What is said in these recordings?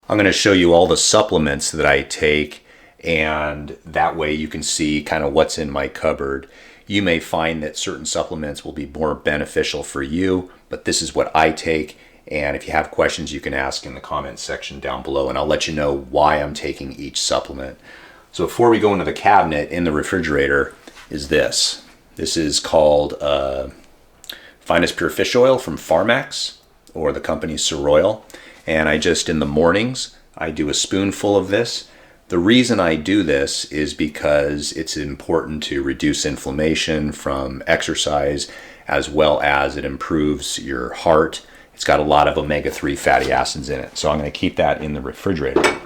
I'm going to show you all the supplements that I take, and that way you can see kind of what's in my cupboard. You may find that certain supplements will be more beneficial for you, but this is what I take. And if you have questions, you can ask in the comments section down below, and I'll let you know why I'm taking each supplement. So before we go into the cabinet, in the refrigerator is this. This is called Finest Pure Fish Oil from Pharmax, or the company Oil. And I just, in the mornings, I do a spoonful of this. The reason I do this is because it's important to reduce inflammation from exercise, as well as it improves your heart. It's got a lot of omega-3 fatty acids in it. So I'm going to keep that in the refrigerator.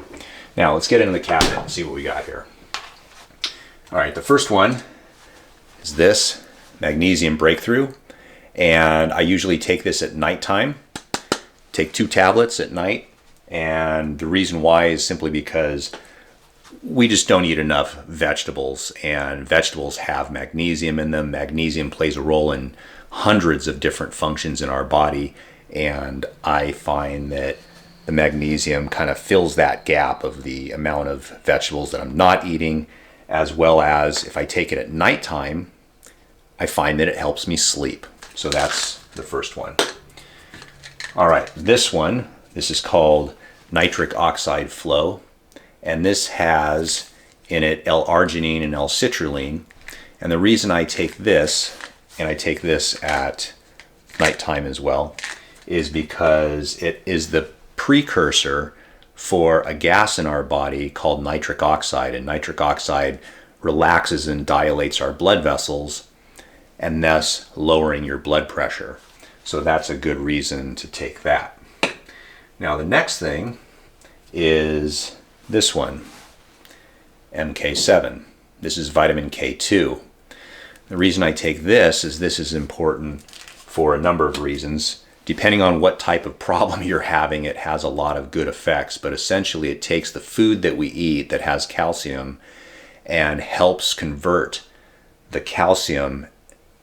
Now let's get into the cabinet and see what we got here. All right, the first one is this Magnesium Breakthrough. And I usually take this at nighttime. Take 2 tablets at night, and the reason why is simply because we just don't eat enough vegetables, and vegetables have magnesium in them. Magnesium plays a role in hundreds of different functions in our body, and I find that the magnesium kind of fills that gap of the amount of vegetables that I'm not eating, as well as if I take it at nighttime, I find that it helps me sleep. So that's the first one. All right, this is called Nitric Oxide Flow, and this has in it L-arginine and L-citrulline. And the reason I take this, and I take this at nighttime as well, is because it is the precursor for a gas in our body called nitric oxide, and nitric oxide relaxes and dilates our blood vessels, and thus lowering your blood pressure. So that's a good reason to take that. Now the next thing is this one, MK7. This is vitamin K2. The reason I take this is important for a number of reasons. Depending on what type of problem you're having, it has a lot of good effects, but essentially it takes the food that we eat that has calcium and helps convert the calcium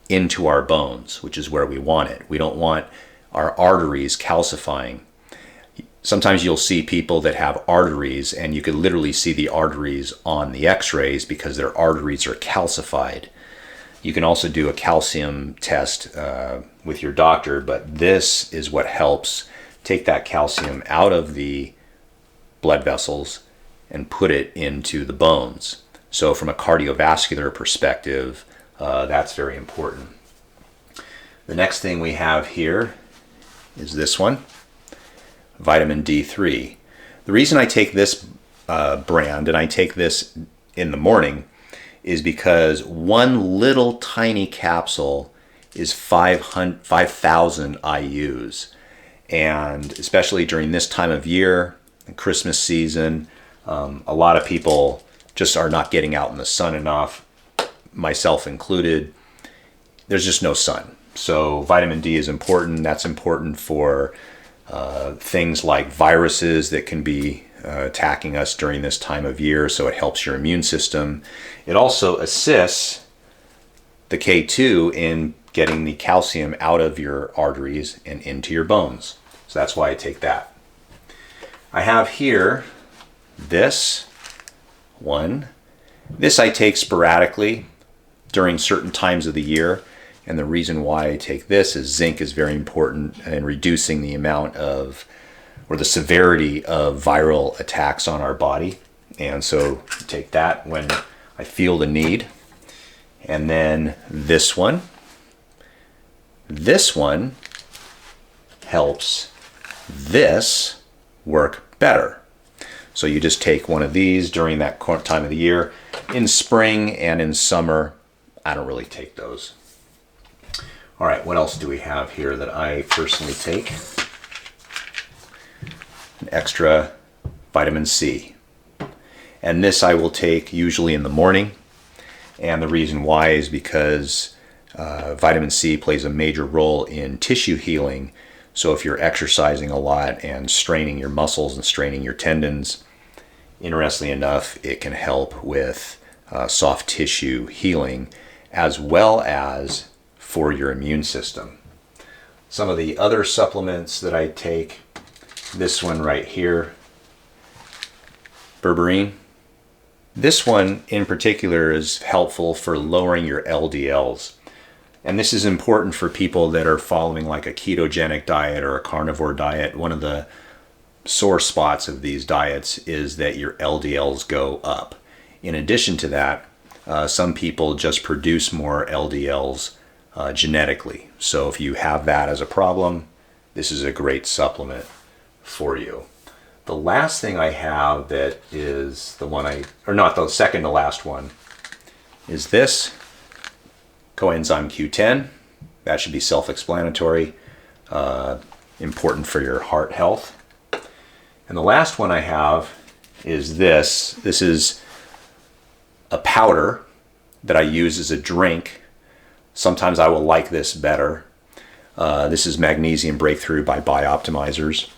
into our bones, which is where we want it. We don't want our arteries calcifying. Sometimes you'll see people that have arteries, and you could literally see the arteries on the x-rays because their arteries are calcified. You can also do a calcium test with your doctor, but this is what helps take that calcium out of the blood vessels and put it into the bones. So from a cardiovascular perspective, that's very important. The next thing we have here is this one, vitamin D3. The reason I take this brand, and I take this in the morning, is because one little tiny capsule is 5,000 IUs. And especially during this time of year, Christmas season, a lot of people just are not getting out in the sun enough, myself included. There's just no sun. So vitamin D is important. That's important for things like viruses that can be attacking us during this time of year, so it helps your immune system. It also assists the K2 in getting the calcium out of your arteries and into your bones. So that's why I take that. I have here this one. This I take sporadically during certain times of the year, and the reason why I take this is zinc is very important in reducing the amount of, or the severity of, viral attacks on our body. And so take that when I feel the need. And then this one helps this work better. So you just take one of these during that time of the year. In spring and in summer, I don't really take those. All right, what else do we have here that I personally take? An extra vitamin C. And this I will take usually in the morning. And the reason why is because vitamin C plays a major role in tissue healing. So if you're exercising a lot and straining your muscles and straining your tendons, interestingly enough, it can help with soft tissue healing, as well as for your immune system. Some of the other supplements that I take, this one right here berberine. This one in particular is helpful for lowering your LDLs. And this is important for people that are following like a ketogenic diet or a carnivore diet. One of the sore spots of these diets is that your LDLs go up. In addition to that, some people just produce more LDLs genetically. So if you have that as a problem, this is a great supplement for you. The last thing I have that is the second to last one, is this coenzyme Q10. That should be self-explanatory, important for your heart health. And the last one I have is this. This is a powder that I use as a drink. Sometimes I will like this better. This is Magnesium Breakthrough by Bioptimizers.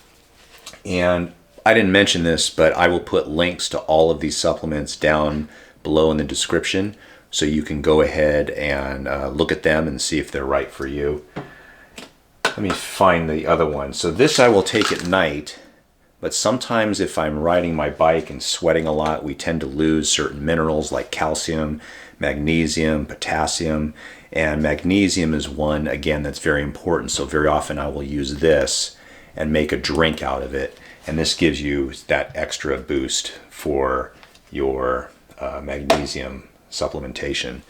And I didn't mention this, but I will put links to all of these supplements down below in the description, so you can go ahead and look at them and see if they're right for you. Let me find the other one. So this I will take at night, but sometimes if I'm riding my bike and sweating a lot, we tend to lose certain minerals like calcium, magnesium, potassium, and magnesium is one, again, that's very important. So very often I will use this and make a drink out of it. And this gives you that extra boost for your magnesium supplementation.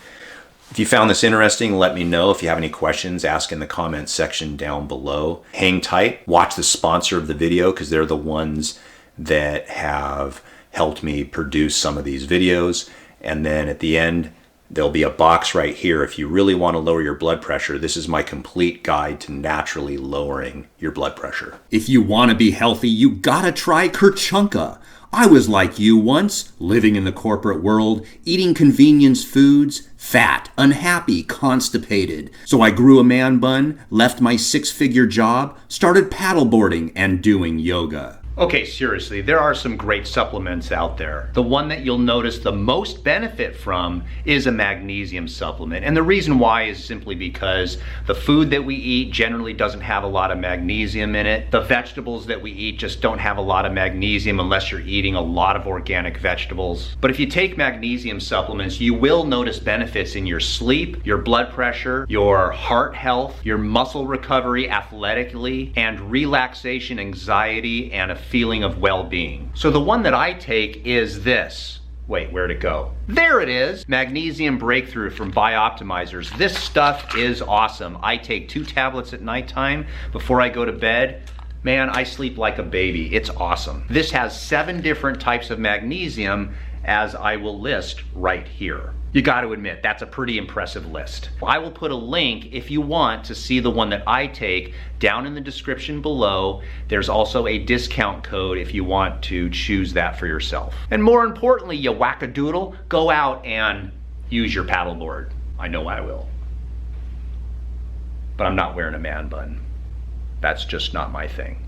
If you found this interesting, let me know. If you have any questions, ask in the comments section down below. Hang tight, watch the sponsor of the video, because they're the ones that have helped me produce some of these videos. And then at the end, there'll be a box right here. If you really want to lower your blood pressure, this is my complete guide to naturally lowering your blood pressure. If you want to be healthy, you gotta try Kerchunka. I was like you once, living in the corporate world, eating convenience foods, fat, unhappy, constipated. So I grew a man bun, left my 6-figure job, started paddleboarding and doing yoga. Okay, seriously, there are some great supplements out there. The one that you'll notice the most benefit from is a magnesium supplement. And the reason why is simply because the food that we eat generally doesn't have a lot of magnesium in it. The vegetables that we eat just don't have a lot of magnesium unless you're eating a lot of organic vegetables. But if you take magnesium supplements, you will notice benefits in your sleep, your blood pressure, your heart health, your muscle recovery athletically, and relaxation, anxiety, and a feeling of well-being. So the one that I take is this. Wait, where'd it go? There it is! Magnesium Breakthrough from Bioptimizers. This stuff is awesome. I take 2 tablets at nighttime before I go to bed. Man, I sleep like a baby. It's awesome. This has 7 different types of magnesium, as I will list right here. You got to admit, that's a pretty impressive list. I will put a link if you want to see the one that I take down in the description below. There's also a discount code if you want to choose that for yourself. And more importantly, you wackadoodle, go out and use your paddleboard. I know I will. But I'm not wearing a man bun. That's just not my thing.